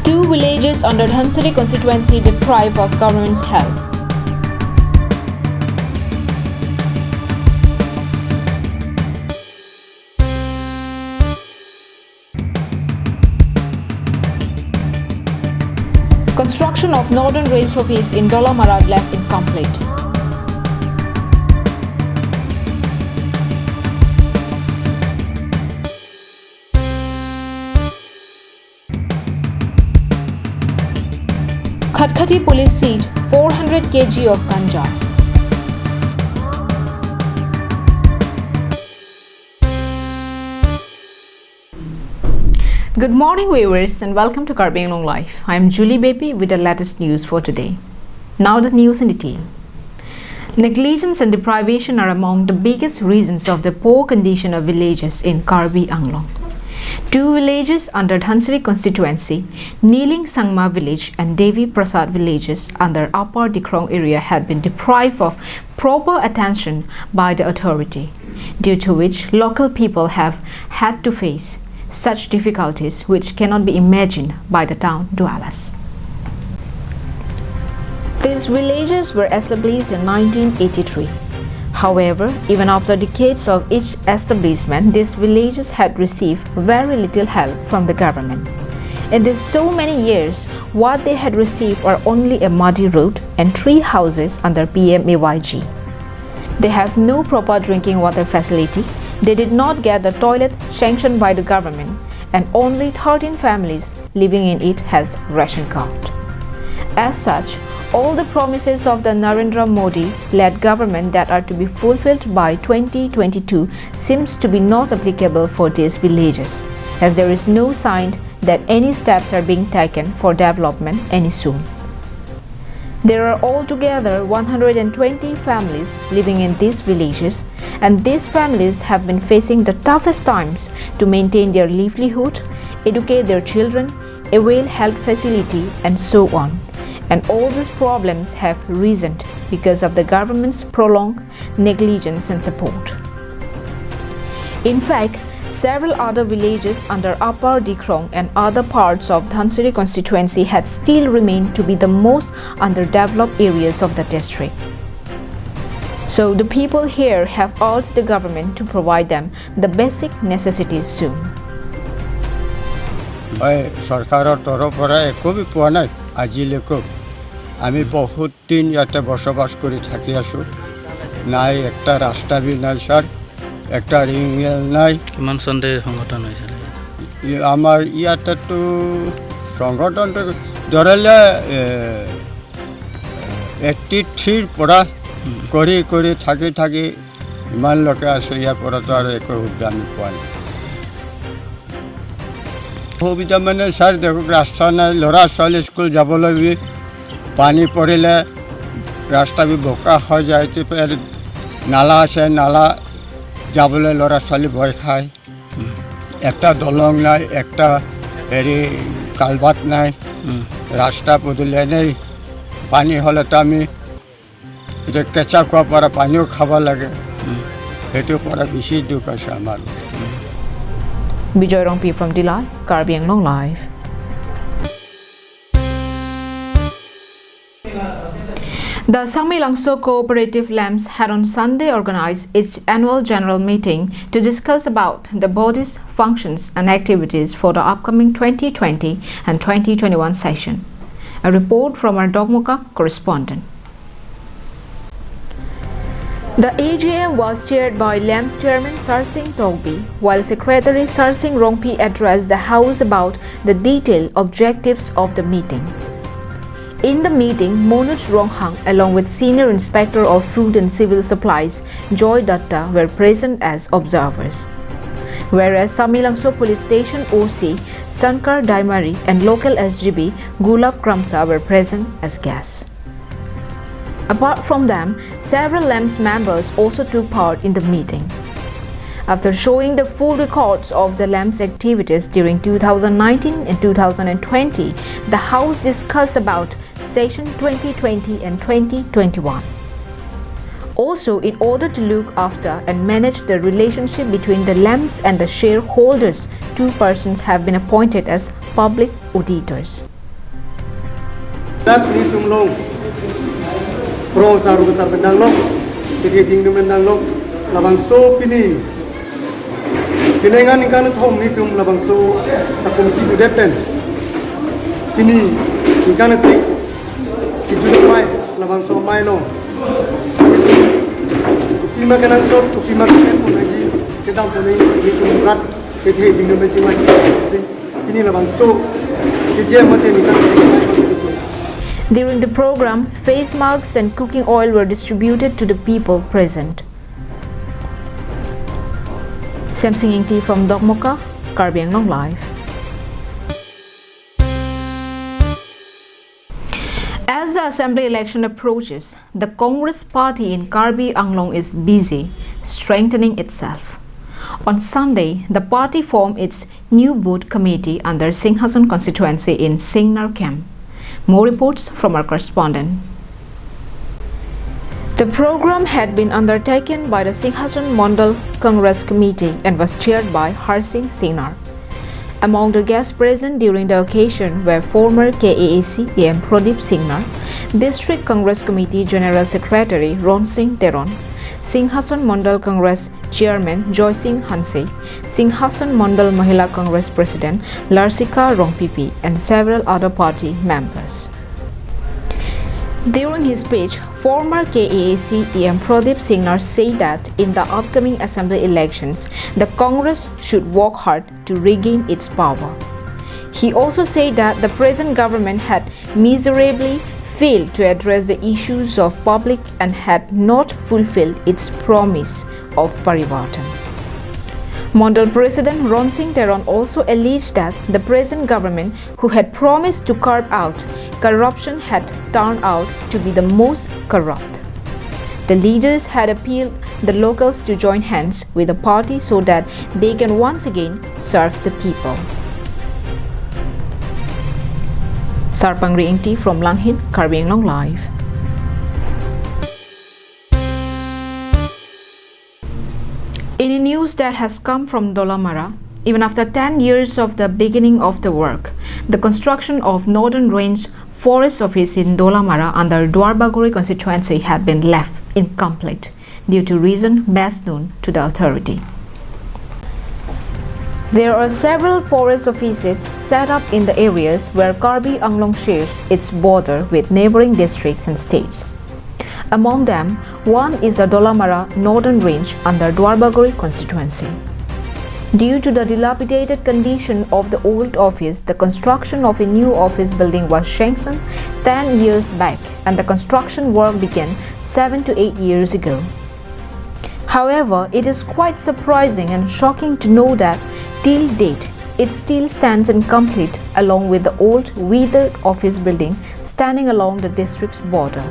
Two villages under Dhansari constituency deprived of government's help. Construction of Northern Rail's office in Dolamara left incomplete. Khatkati police seized 400 kg of Ganja. Good morning viewers and welcome to Karbi Life. I am Julie Baby with the latest news for today. Now the news in detail. Negligence and deprivation are among the biggest reasons of the poor condition of villages in Karbi Anglong. Two villages under Dhansari constituency, Niling Sangma village and Devi Prasad villages under Upper Dikrong area had been deprived of proper attention by the authority, due to which local people have had to face such difficulties which cannot be imagined by the town dwellers. These villages were established in 1983. However, even after decades of each establishment, these villages had received very little help from the government. In these so many years, what they had received are only a muddy road and 3 houses under PMAYG. They have no proper drinking water facility. They did not get the toilet sanctioned by the government, and only 13 families living in it has ration card. As such, all the promises of the Narendra Modi-led government that are to be fulfilled by 2022 seems to be not applicable for these villages, as there is no sign that any steps are being taken for development any soon. There are altogether 120 families living in these villages, and these families have been facing the toughest times to maintain their livelihood, educate their children, avail health facility, and so on. And all these problems have risen because of the government's prolonged negligence and support. In fact, several other villages under Upper Dikrong and other parts of Dhansari constituency had still remained to be the most underdeveloped areas of the district. So the people here have urged the government to provide them the basic necessities soon. আমি বহুত দিন ইয়াতে বসবাস কৰি থাকি আছোঁ নাই একটা ৰাস্তা বি নাই স্যার একটা রিংগেল নাই কিমান চনতে সংগঠন হৈছিল আমাৰ ইয়াতেতো সংগঠনটো ধৰিলে 83 পৰা কৰি কৰি থাকি থাকি ইমান লোকে আছে ইয়াৰ পৰাতো আৰু একো সুবিধা আমি পোৱা নাই সুবিধা মানে স্যার দেখো ৰাস্তা নাই ল'ৰা ছোৱালী স্কুল যাবলৈ পানী পৰিলে ৰাস্তা বি বোকা হৈ যায় নালা আছে নালা যাবলৈ ল'ৰা ছোৱালী ভয় খায় একটা দলং নাই একটা হেৰি কালভাৰ্ট নাই ৰাস্তা পদূলি নেই পানী হ'লেতো আমি এতিয়া কেঁচা খোৱাৰ পৰা পানীও খাব লাগে সেইটোৰ পৰা বেছি দুখ আছে আমাৰ Bijoy Rongpi from Dilai, Karbi Anglong Live. The Samilangso Cooperative LAMS had on Sunday organized its annual general meeting to discuss about the body's functions and activities for the upcoming 2020 and 2021 session. A report from our Dogmuka correspondent. The AGM was chaired by LAMS Chairman Sar Singh Togbi, while Secretary Sar Singh Rongpi addressed the House about the detailed objectives of the meeting. In the meeting, Monuj Ronghang along with Senior Inspector of Food and Civil Supplies Joy Datta were present as observers, whereas Samilangso Police Station OC Sankar Daimari and local SGB Gulab Kramsa were present as guests. Apart from them, several LAMS members also took part in the meeting. After showing the full records of the LAMS activities during 2019 and 2020, the House discussed about session 2020 and 2021. Also, in order to look after and manage the relationship between the LAMS and the shareholders, 2 persons have been appointed as public auditors. Dak ni tumlong pro saru besar bendang long jadi tinggi bendang long labang so pini kinengan ikan thom ni tum labang so takum ki deten pini ikan sik ki judo mai labang so mai no kupi makanan so kupi makanan pun lagi kita pun ni tum rat jadi tinggi bendang mai ini labang so ki mate ni kan During the program, face masks and cooking oil were distributed to the people present. Samsing T from Dokmoka, Karbi Anglong Live. As the assembly election approaches, the Congress party in Karbi Anglong is busy strengthening itself. On Sunday, the party formed its new booth committee under Singhasan constituency in Singnar camp. More reports from our correspondent. The program had been undertaken by the Singhasan Mandal Congress Committee and was chaired by Harsing Singnar. Among the guests present during the occasion were former KAAC AM Pradip Singnar, District Congress Committee General Secretary Ron Singh Teron, Singhasan Mandal Congress Chairman Joy Singh Hanse, Singhasan Mandal Mahila Congress President Larsika Rongpipi, and several other party members. During his speech, former KAAC AM Pradip Singnar said that in the upcoming assembly elections, the Congress should work hard to regain its power. He also said that the present government had miserably failed to address the issues of public and had not fulfilled its promise of Parivartan. Mandal President Ron Singh Teron also alleged that the present government, who had promised to carve out corruption, had turned out to be the most corrupt. The leaders had appealed the locals to join hands with the party so that they can once again serve the people. Sarpang Ringti from Langhin, Karbi Anglong Live. In a news that has come from Dolamara, even after 10 years of the beginning of the work, the construction of Northern Range Forest Office in Dolamara under Dwarbaguri constituency had been left incomplete due to reason best known to the authority. There are several forest offices set up in the areas where Karbi Anglong shares its border with neighboring districts and states. Among them, one is the Dolamara Northern Range under Dwarbaguri constituency. Due to the dilapidated condition of the old office, the construction of a new office building was sanctioned 10 years back and the construction work began 7 to 8 years ago. However, it is quite surprising and shocking to know that till date, it still stands incomplete along with the old withered office building standing along the district's border.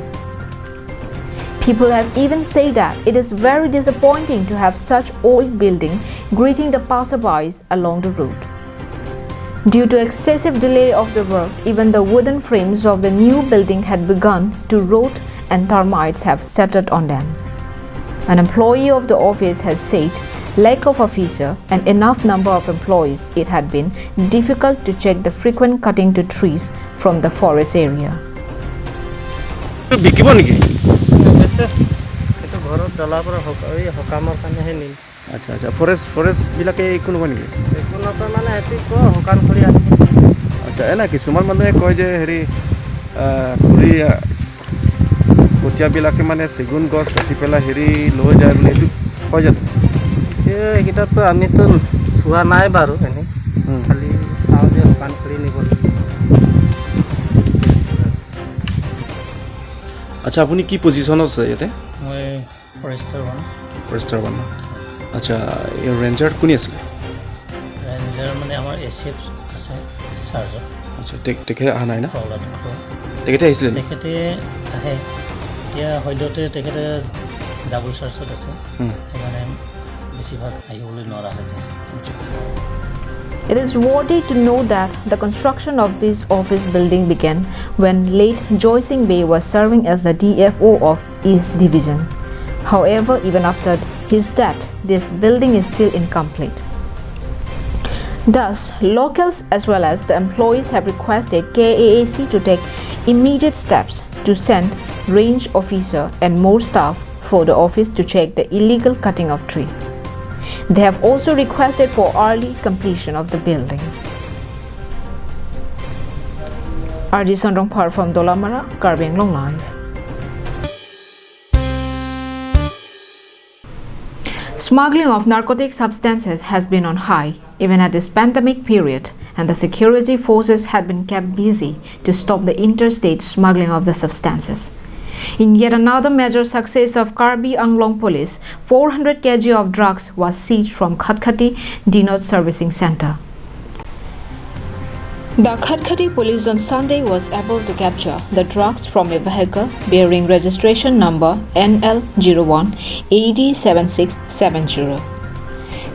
People have even said that it is very disappointing to have such old building greeting the passerbys along the road. Due to excessive delay of the work, even the wooden frames of the new building had begun to rot and termites have settled on them. An employee of the office has said lack of officer and enough number of employees, it had been difficult to check the frequent cutting to trees from the forest area. আচ্ছা আচ্ছা forest বিলাকে একো নহয় নেকি আচ্ছা এনে কিছুমান মানুহে কয় যে হেৰি খুৰি কঠীয়াবিলাকে মানে চেগুন গছ কাটি পেলাই হেৰি লৈ যায় বুলি এইটো কয় জানো এইকেইটাতো আমিতো চোৱা নাই বাৰু এনেই খালি চাওঁ যে শুকান খৰি নিব আচ্ছা আপুনি কি পজিশ্যনত আছে ইয়াতে মই ফৰেষ্টাৰ ওৱান আচ্ছা এই ৰেঞ্জাৰ কোনে আছিলে ৰেঞ্জাৰ মানে আমাৰ এচিএফ আছে চাৰ্জৰ আচ্ছা তেখেতে অহা নাই না প্ৰহ্লাদ তেখেতে আহিছিলে তেখেতে আহে এতিয়া সদ্যহতে তেখেতে ডাবল চাৰ্জত আছে সেইকাৰণে বেছিভাগ আহিবলৈ নোৱাৰা হৈ যায় It is worthy to note that the construction of this office building began when late Joy Singh Bey was serving as the DFO of East Division. However, even after his death, this building is still incomplete. Thus, locals as well as the employees have requested KAAC to take immediate steps to send range officer and more staff for the office to check the illegal cutting of tree. They have also requested for early completion of the building. RG Sondongpar from Dolamara, Karbi Anglong Live. Smuggling of narcotic substances has been on high even at this pandemic period, and the security forces had been kept busy to stop the interstate smuggling of the substances. In yet another major success of Karbi Anglong Police, 400 kg of drugs was seized from Khatkati Dinot Servicing Center. The Khatkati police on Sunday was able to capture the drugs from a vehicle bearing registration number NL01 AD7670.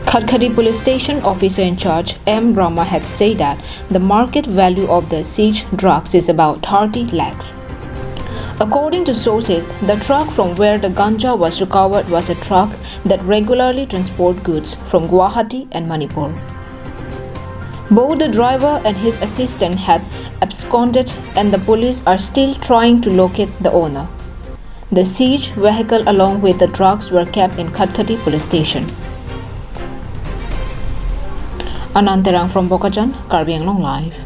Khatkati police station officer in charge M. Brahma had said that the market value of the seized drugs is about 30 lakhs. According to sources, the truck from where the ganja was recovered was a truck that regularly transported goods from Guwahati and Manipur. Both the driver and his assistant had absconded, and the police are still trying to locate the owner. The seized vehicle along with the drugs were kept in Khatkati police station. Ananterang from Bokajan, Karbi Anglong Live.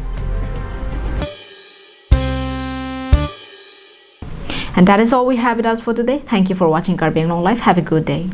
And that is all we have with us for today. Thank you for watching Karbi Anglong Live. Have a good day.